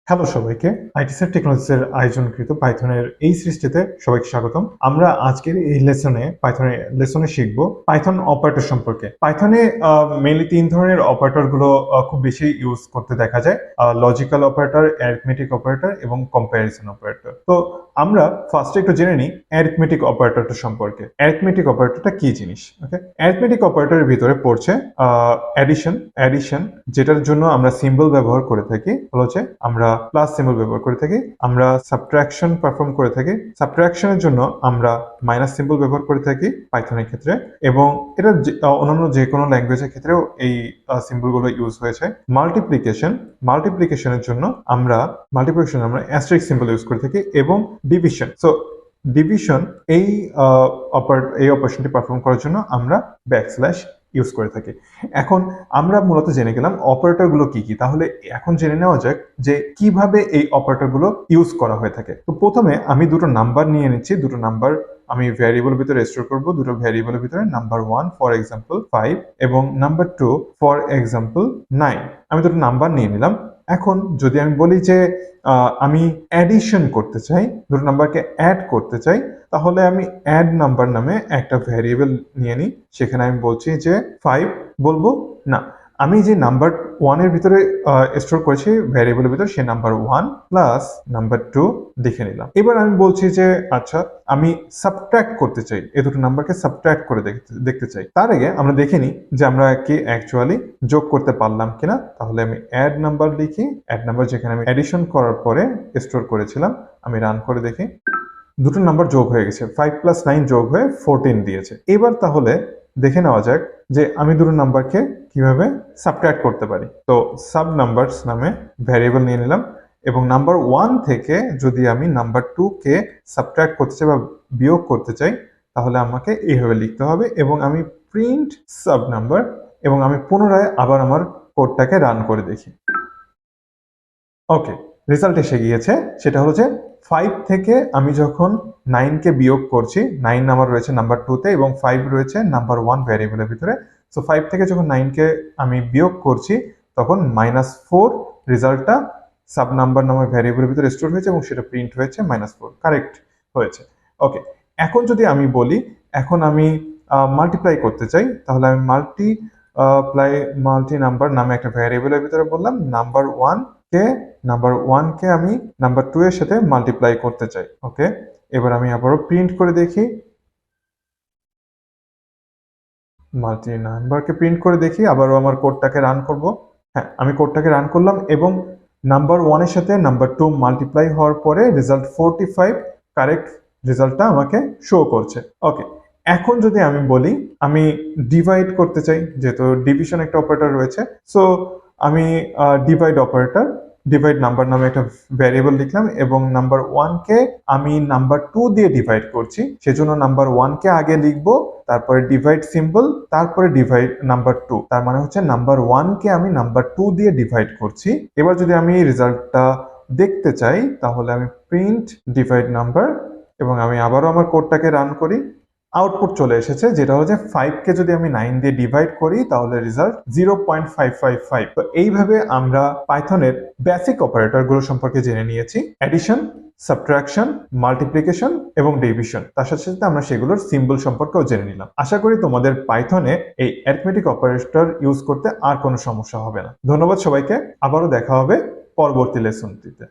Hello সবাইকে, আইটিসের টেকনোলজিসের আয়োজনকৃত পাইথনের এই সৃষ্টিতে সবাইকে স্বাগতম। আমরা আজকের এই লেসনে শিখব পাইথন অপারেটর সম্পর্কে। পাইথনে মেইনলি তিন ধরনের অপারেটর গুলো খুব বেশি ইউজ করতে দেখা যায়: লজিক্যাল অপারেটর, অ্যারিথমেটিক অপারেটর এবং কম্প্যারিজন অপারেটর। তো আমরা ফার্স্টে একটু জেনে নিই অ্যারিথমেটিক অপারেটরটা সম্পর্কে। অ্যারিথমেটিক অপারেটরটা কি জিনিস? ওকে, অ্যারিথমেটিক অপারেটরের ভিতরে পড়ছে অ্যাডিশন, যেটার জন্য আমরা সিম্বল ব্যবহার করে থাকি হচ্ছে আমরা প্লাস সিম্বল ব্যবহার করে থাকি। আমরা সাবট্রাকশন পারফর্ম করে থাকি, সাবট্রাকশনের জন্য আমরা মাইনাস সিম্বল ব্যবহার করে থাকি পাইথনের ক্ষেত্রে, এবং এটা অন্যান্য যে কোনো ল্যাঙ্গুয়েজের ক্ষেত্রেও এই সিম্বলগুলো ইউজ হয়েছে। মাল্টিপ্লিকেশনের জন্য আমরা অ্যাস্টেরিস্ক সিম্বল ইউজ করে থাকি, এবং ডিভিশন এই অপারেশনটি পারফর্ম করার জন্য আমরা ব্যাকস্ল্যাশ ইউজ করে থাকি। এখন আমরা মূলত জেনে গেলাম অপারেটরগুলো কি কি। তাহলে এখন জেনে নেওয়া যাক যে কিভাবে এই অপারেটরগুলো ইউজ করা হয়ে থাকে। তো প্রথমে আমি দুটো নাম্বার নিয়ে নিচ্ছি, দুটো নাম্বার আমি ভ্যারিয়েবলের ভিতরে স্টোর করব। দুটো ভ্যারিয়েবলের ভিতরে নাম্বার 1 ফর এক্সাম্পল 5 এবং নাম্বার 2 ফর এক্সাম্পল 9। আমি দুটো নাম্বার নিয়ে নিলাম। এখন যদি আমি বলি যে আমি অ্যাডিশন করতে চাই, দুটো নাম্বারকে অ্যাড করতে চাই, তাহলে আমি অ্যাড নাম্বার নামে একটা ভ্যারিয়েবল নিয়ে নিই। সেখানে আমি বলছি যে 5 বলবো না, আমি যে নাম্বার 1 এর ভিতরে স্টোর করেছি ভ্যারিয়েবলের ভিতরে, সে নাম্বার 1 প্লাস নাম্বার 2 দেখে নিলাম। এবার আমি বলছি যে আচ্ছা, আমি সাবট্রাক্ট করতে চাই, এই দুটো নাম্বারকে সাবট্রাক্ট করে দেখতে চাই। তার আগে আমরা দেখে নিই যে আমরা কি অ্যাকচুয়ালি যোগ করতে পারলাম কিনা। তাহলে আমি অ্যাড নাম্বার লিখি, অ্যাড নাম্বার যেখানে আমি অ্যাডিশন করার পরে স্টোর করেছিলাম, আমি রান করে দেখি দুটো নাম্বার যোগ হয়ে গেছে, 5 + 9 যোগ হয়ে 14 দিয়েছে। এবার তাহলে দেখে নেওয়া যাক যে আমি দুটো নাম্বারকে কিভাবে সাবট্রাক্ট করতে পারি। তো সাব নাম্বারস নামে ভ্যারিয়েবল নিয়ে নিলাম, এবং নাম্বার 1 থেকে যদি আমি নাম্বার 2 কে সাবট্রাক্ট করতে চাই বা বিয়োগ করতে চাই, তাহলে আমাকে এইভাবে লিখতে হবে, এবং আমি প্রিন্ট সাব নাম্বার, এবং আমি পুনরায় আবার আমার কোডটাকে রান করে দেখি। ওকে, রেজাল্ট এসে গিয়েছে। সেটা হলো যে 5 থেকে আমি যখন 9 কে বিয়োগ করছি, 9 আমার রয়েছে নাম্বার 2 তে এবং 5 রয়েছে নাম্বার 1 ভ্যারিয়েবলের ভিতরে। সো 5 থেকে যখন 9 কে আমি বিয়োগ করছি, তখন -4 রেজাল্টটা সাব নাম্বার নামে ভ্যারিয়েবলের ভিতরে স্টোর হয়েছে, এবং সেটা প্রিন্ট হয়েছে -4, কারেক্ট হয়েছে। ওকে, এখন যদি আমি বলি এখন আমি মাল্টিপ্লাই করতে চাই, তাহলে আমি মাল্টি নাম্বার নামে একটা ভ্যারিয়েবলের ভিতরে বললাম নাম্বার 1 কে আমি নাম্বার 2 এর সাথে মাল্টিপ্লাই করতে চাই। ওকে, এবার আমি আবারও প্রিন্ট করে দেখি, মাল্টি নাম্বারকে প্রিন্ট করে দেখি, আবারও আমার কোডটাকে রান করব। হ্যাঁ, আমি কোডটাকে রান করলাম, এবং নাম্বার 1 এর সাথে নাম্বার 2 মাল্টিপ্লাই হওয়ার পরে রেজাল্ট 45, কারেক্ট রেজাল্টটা আমাকে শো করছে। ওকে, এখন যদি আমি বলি আমি ডিভাইড করতে চাই, যেহেতু ডিভিশন একটা অপারেটর রয়েছে, সো আমি ডিভাইড নাম্বার নামে একটা ভ্যারিয়েবল লিখলাম, এবং নাম্বার 1 কে আমি নাম্বার 2 দিয়ে ডিভাইড করছি, সেজন্য নাম্বার 1 কে আগে লিখবো, তারপরে ডিভাইড সিম্বল, তারপরে ডিভাইড নাম্বার 2। তার মানে হচ্ছে নাম্বার 1 কে আমি নাম্বার 2 দিয়ে ডিভাইড করছি। এবার যদি আমি রেজাল্টটা দেখতে চাই, তাহলে আমি প্রিন্ট ডিভাইড নাম্বার, এবং আমি আবারও আমার কোডটাকে রান করি। আউটপুট চলে এসেছে, যেটা হচ্ছে 5 কে যদি আমি 9 দিয়ে ডিভাইড করি, তাহলে রেজাল্ট 0.555। তো এইভাবে আমরা পাইথনের বেসিক অপারেটর গুলো সম্পর্কে জেনে নিয়েছি: অ্যাডিশন, সাবট্রাকশন, মাল্টিপ্লিকেশন এবং ডিভিশন। তার সাথে সাথে আমরা সেগুলোর সিম্বল সম্পর্কেও জেনে নিলাম। আশা করি তোমাদের পাইথনে এই অ্যারিথমেটিক অপারেটর ইউজ করতে আর কোনো সমস্যা হবে না। ধন্যবাদ সবাইকে, আবারও দেখা হবে পরবর্তী লেসনটিতে।